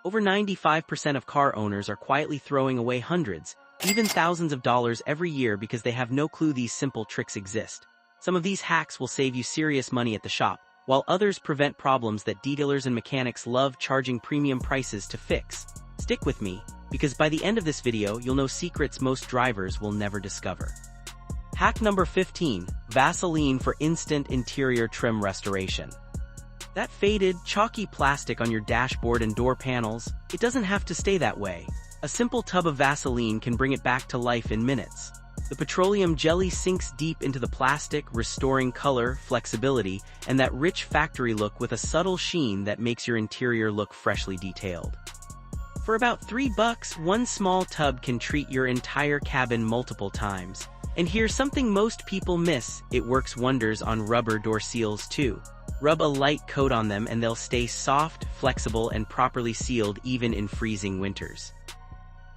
Over 95% of car owners are quietly throwing away hundreds, even thousands of dollars every year because they have no clue these simple tricks exist. Some of these hacks will save you serious money at the shop, while others prevent problems that detailers and mechanics love charging premium prices to fix. Stick with me, because by the end of this video you'll know secrets most drivers will never discover. Hack number 15, Vaseline for instant interior trim restoration. That faded, chalky plastic on your dashboard and door panels, it doesn't have to stay that way. A simple tub of Vaseline can bring it back to life in minutes. The petroleum jelly sinks deep into the plastic, restoring color, flexibility, and that rich factory look with a subtle sheen that makes your interior look freshly detailed. For about $3, one small tub can treat your entire cabin multiple times. And here's something most people miss, it works wonders on rubber door seals too. Rub a light coat on them and they'll stay soft, flexible, and properly sealed even in freezing winters.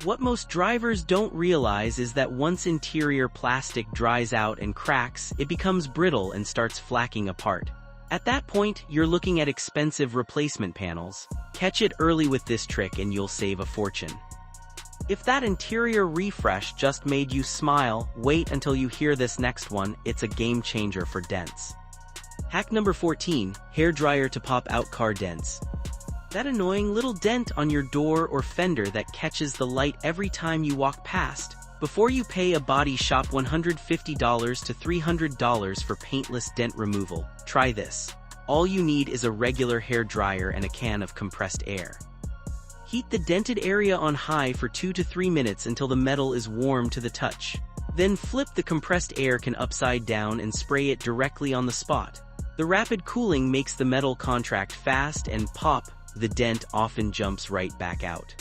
What most drivers don't realize is that once interior plastic dries out and cracks, it becomes brittle and starts flacking apart. At that point, you're looking at expensive replacement panels. Catch it early with this trick and you'll save a fortune. If that interior refresh just made you smile, wait until you hear this next one, it's a game changer for dents. Hack number 14, hairdryer to pop out car dents. That annoying little dent on your door or fender that catches the light every time you walk past. Before you pay a body shop $150 to $300 for paintless dent removal, try this. All you need is a regular hairdryer and a can of compressed air. Heat the dented area on high for 2 to 3 minutes until the metal is warm to the touch. Then flip the compressed air can upside down and spray it directly on the spot. The rapid cooling makes the metal contract fast and pop, the dent often jumps right back out.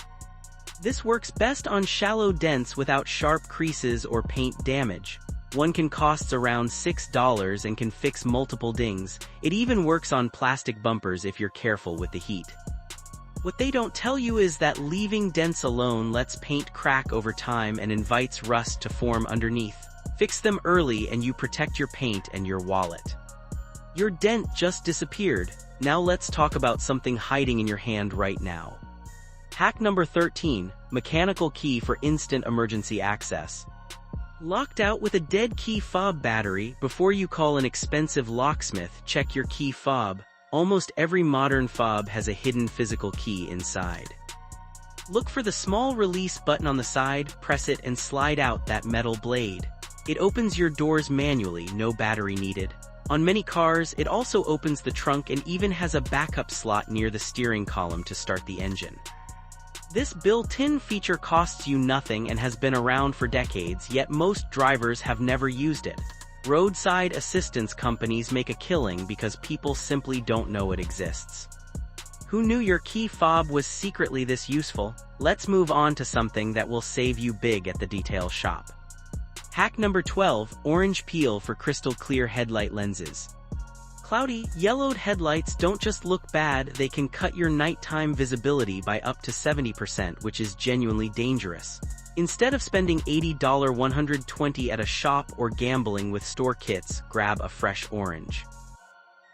This works best on shallow dents without sharp creases or paint damage. One can cost around $6 and can fix multiple dings. It even works on plastic bumpers if you're careful with the heat. What they don't tell you is that leaving dents alone lets paint crack over time and invites rust to form underneath. Fix them early and you protect your paint and your wallet. Your dent just disappeared. Now let's talk about something hiding in your hand right now. Hack number 13, mechanical key for instant emergency access. Locked out with a dead key fob battery, before you call an expensive locksmith, check your key fob. Almost every modern fob has a hidden physical key inside. Look for the small release button on the side, press it and slide out that metal blade. It opens your doors manually, no battery needed. On many cars, it also opens the trunk and even has a backup slot near the steering column to start the engine. This built-in feature costs you nothing and has been around for decades, yet most drivers have never used it. Roadside assistance companies make a killing because people simply don't know it exists. Who knew your key fob was secretly this useful? Let's move on to something that will save you big at the detail shop. Hack number 12, orange peel for crystal clear headlight lenses. Cloudy, yellowed headlights don't just look bad, they can cut your nighttime visibility by up to 70%, which is genuinely dangerous. Instead of spending $80 $120 at a shop or gambling with store kits, grab a fresh orange.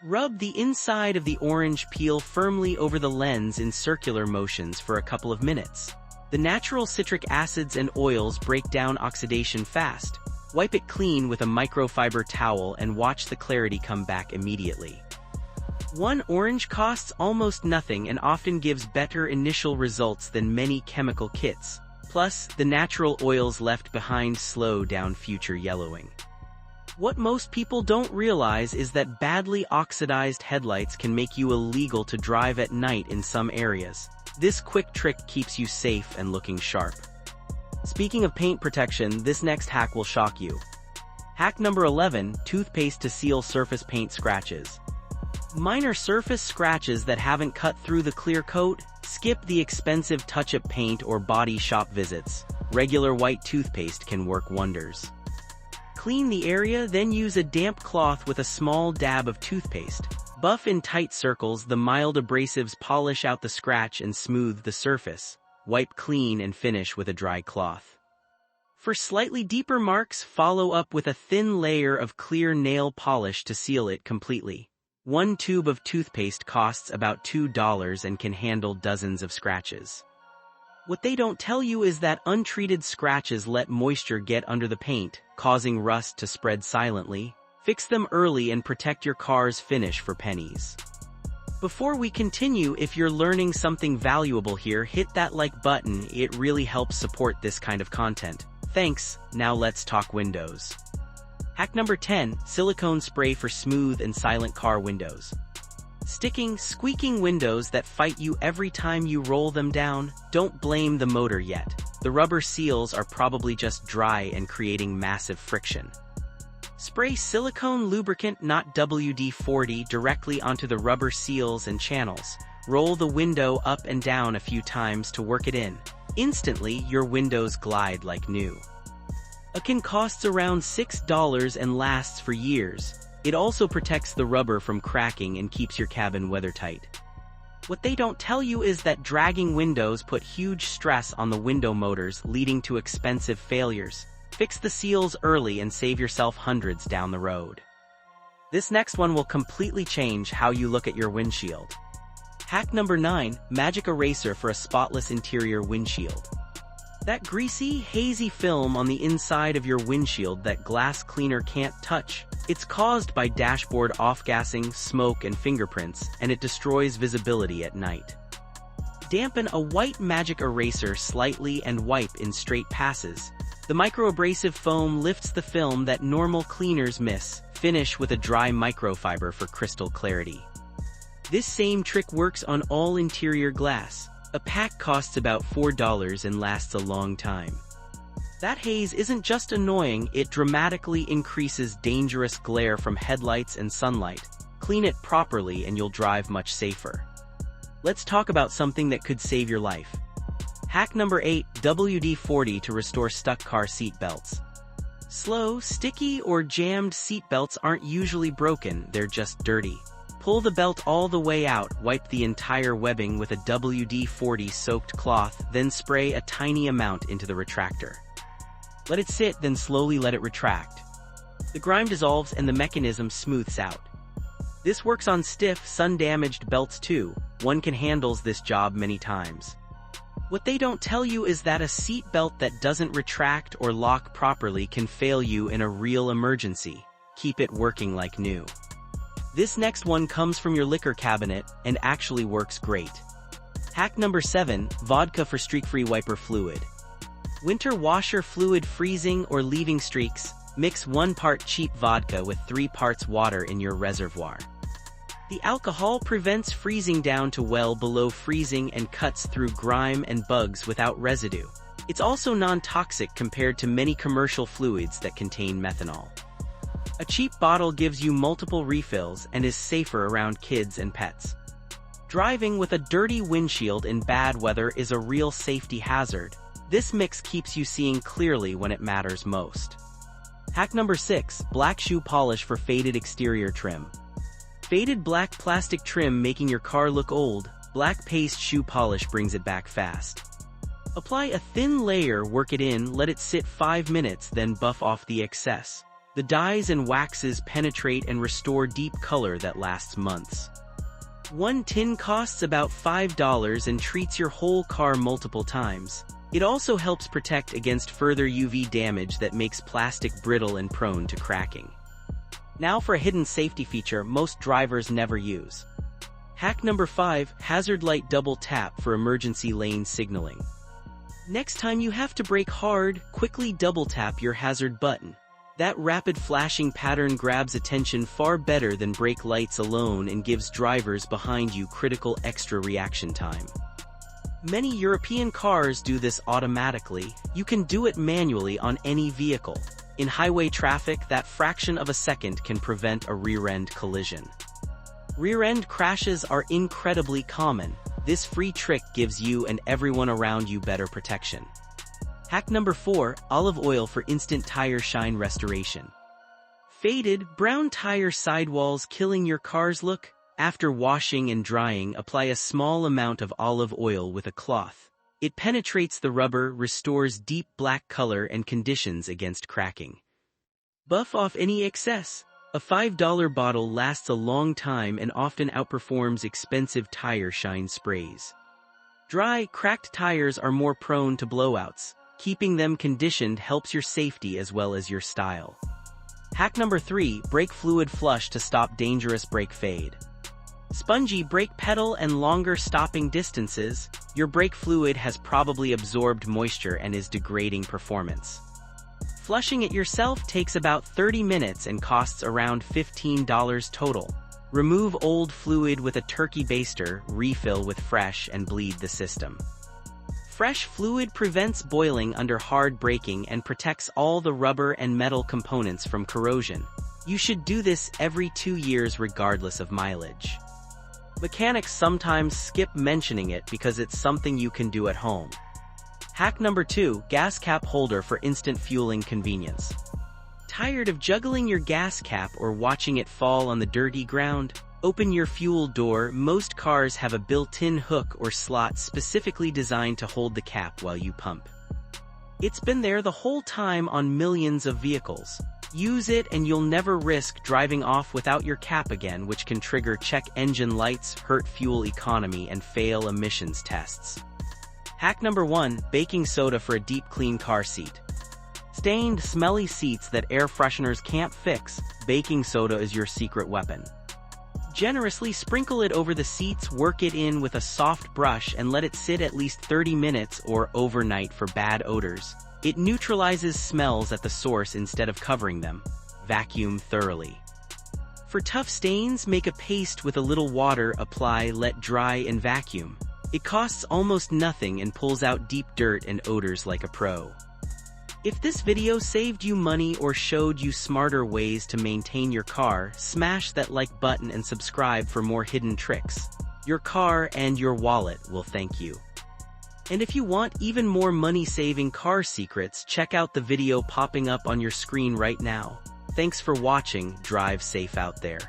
Rub the inside of the orange peel firmly over the lens in circular motions for a couple of minutes. The natural citric acids and oils break down oxidation fast. Wipe it clean with a microfiber towel and watch the clarity come back immediately. One orange costs almost nothing and often gives better initial results than many chemical kits. Plus, the natural oils left behind slow down future yellowing. What most people don't realize is that badly oxidized headlights can make you illegal to drive at night in some areas. This quick trick keeps you safe and looking sharp. Speaking of paint protection, this next hack will shock you. Hack number 11, toothpaste to seal surface paint scratches. Minor surface scratches that haven't cut through the clear coat? Skip the expensive touch-up paint or body shop visits. Regular white toothpaste can work wonders. Clean the area, then use a damp cloth with a small dab of toothpaste. Buff in tight circles, the mild abrasives polish out the scratch and smooth the surface. Wipe clean and finish with a dry cloth. For slightly deeper marks, follow up with a thin layer of clear nail polish to seal it completely. One tube of toothpaste costs about $2 and can handle dozens of scratches. What they don't tell you is that untreated scratches let moisture get under the paint, causing rust to spread silently. Fix them early and protect your car's finish for pennies. Before we continue, if you're learning something valuable here, hit that like button. It really helps support this kind of content. Thanks. Now let's talk windows. Hack number 10, silicone spray for smooth and silent car windows. Squeaking windows that fight you every time you roll them down? Don't blame the motor yet. The rubber seals are probably just dry and creating massive friction. Spray silicone lubricant, not WD-40, directly onto the rubber seals and channels. Roll the window up and down a few times to work it in. Instantly, your windows glide like new. A can costs around $6 and lasts for years. It also protects the rubber from cracking and keeps your cabin weathertight. What they don't tell you is that dragging windows put huge stress on the window motors, leading to expensive failures. Fix the seals early and save yourself hundreds down the road. This next one will completely change how you look at your windshield. Hack number 9, magic eraser for a spotless interior windshield. That greasy, hazy film on the inside of your windshield that glass cleaner can't touch. It's caused by dashboard off-gassing, smoke, and fingerprints, and it destroys visibility at night. Dampen a white magic eraser slightly and wipe in straight passes. The microabrasive foam lifts the film that normal cleaners miss. Finish with a dry microfiber for crystal clarity. This same trick works on all interior glass. A pack costs about $4 and lasts a long time. That haze isn't just annoying, it dramatically increases dangerous glare from headlights and sunlight. Clean it properly and you'll drive much safer. Let's talk about something that could save your life. Hack number 8, WD-40 to restore stuck car seat belts. Slow, sticky, or jammed seat belts aren't usually broken, they're just dirty. Pull the belt all the way out, wipe the entire webbing with a WD-40 soaked cloth, then spray a tiny amount into the retractor. Let it sit, then slowly let it retract. The grime dissolves and the mechanism smooths out. This works on stiff, sun-damaged belts too. One can handle this job many times. What they don't tell you is that a seat belt that doesn't retract or lock properly can fail you in a real emergency. Keep it working like new. This next one comes from your liquor cabinet and actually works great. Hack number 7, vodka for streak-free wiper fluid. Winter washer fluid freezing or leaving streaks? Mix 1 part cheap vodka with 3 parts water in your reservoir. The alcohol prevents freezing down to well below freezing and cuts through grime and bugs without residue. It's also non-toxic compared to many commercial fluids that contain methanol. A cheap bottle gives you multiple refills and is safer around kids and pets. Driving with a dirty windshield in bad weather is a real safety hazard. This mix keeps you seeing clearly when it matters most. Hack number 6, black shoe polish for faded exterior trim. Faded black plastic trim making your car look old? Black paste shoe polish brings it back fast. Apply a thin layer, work it in, let it sit 5 minutes, then buff off the excess. The dyes and waxes penetrate and restore deep color that lasts months. 1 tin costs about $5 and treats your whole car multiple times. It also helps protect against further UV damage that makes plastic brittle and prone to cracking. Now for a hidden safety feature most drivers never use. Hack number 5, hazard light double tap for emergency lane signaling. Next time you have to brake hard, quickly double tap your hazard button. That rapid flashing pattern grabs attention far better than brake lights alone and gives drivers behind you critical extra reaction time. Many European cars do this automatically. You can do it manually on any vehicle. In highway traffic, that fraction of a second can prevent a rear-end collision. Rear-end crashes are incredibly common. This free trick gives you and everyone around you better protection. Hack number 4, olive oil for instant tire shine restoration. Faded, brown tire sidewalls killing your car's look? After washing and drying, apply a small amount of olive oil with a cloth. It penetrates the rubber, restores deep black color and conditions against cracking. Buff off any excess. A $5 bottle lasts a long time and often outperforms expensive tire shine sprays. Dry, cracked tires are more prone to blowouts. Keeping them conditioned helps your safety as well as your style. Hack number 3, brake fluid flush to stop dangerous brake fade. Spongy brake pedal and longer stopping distances, your brake fluid has probably absorbed moisture and is degrading performance. Flushing it yourself takes about 30 minutes and costs around $15 total. Remove old fluid with a turkey baster, refill with fresh, and bleed the system. Fresh fluid prevents boiling under hard braking and protects all the rubber and metal components from corrosion. You should do this every 2 years regardless of mileage. Mechanics sometimes skip mentioning it because it's something you can do at home. Hack number 2, gas cap holder for instant fueling convenience. Tired of juggling your gas cap or watching it fall on the dirty ground? Open your fuel door. Most cars have a built-in hook or slot specifically designed to hold the cap while you pump. It's been there the whole time on millions of vehicles. Use it and you'll never risk driving off without your cap again, which can trigger check engine lights, hurt fuel economy, and fail emissions tests. Hack number 1, baking soda for a deep clean car seat. Stained, smelly seats that air fresheners can't fix, baking soda is your secret weapon. Generously sprinkle it over the seats, work it in with a soft brush, and let it sit at least 30 minutes or overnight for bad odors. It neutralizes smells at the source instead of covering them. Vacuum thoroughly. For tough stains, make a paste with a little water, apply, let dry, and vacuum. It costs almost nothing and pulls out deep dirt and odors like a pro. If this video saved you money or showed you smarter ways to maintain your car, smash that like button and subscribe for more hidden tricks. Your car and your wallet will thank you. And if you want even more money-saving car secrets, check out the video popping up on your screen right now. Thanks for watching. Drive safe out there.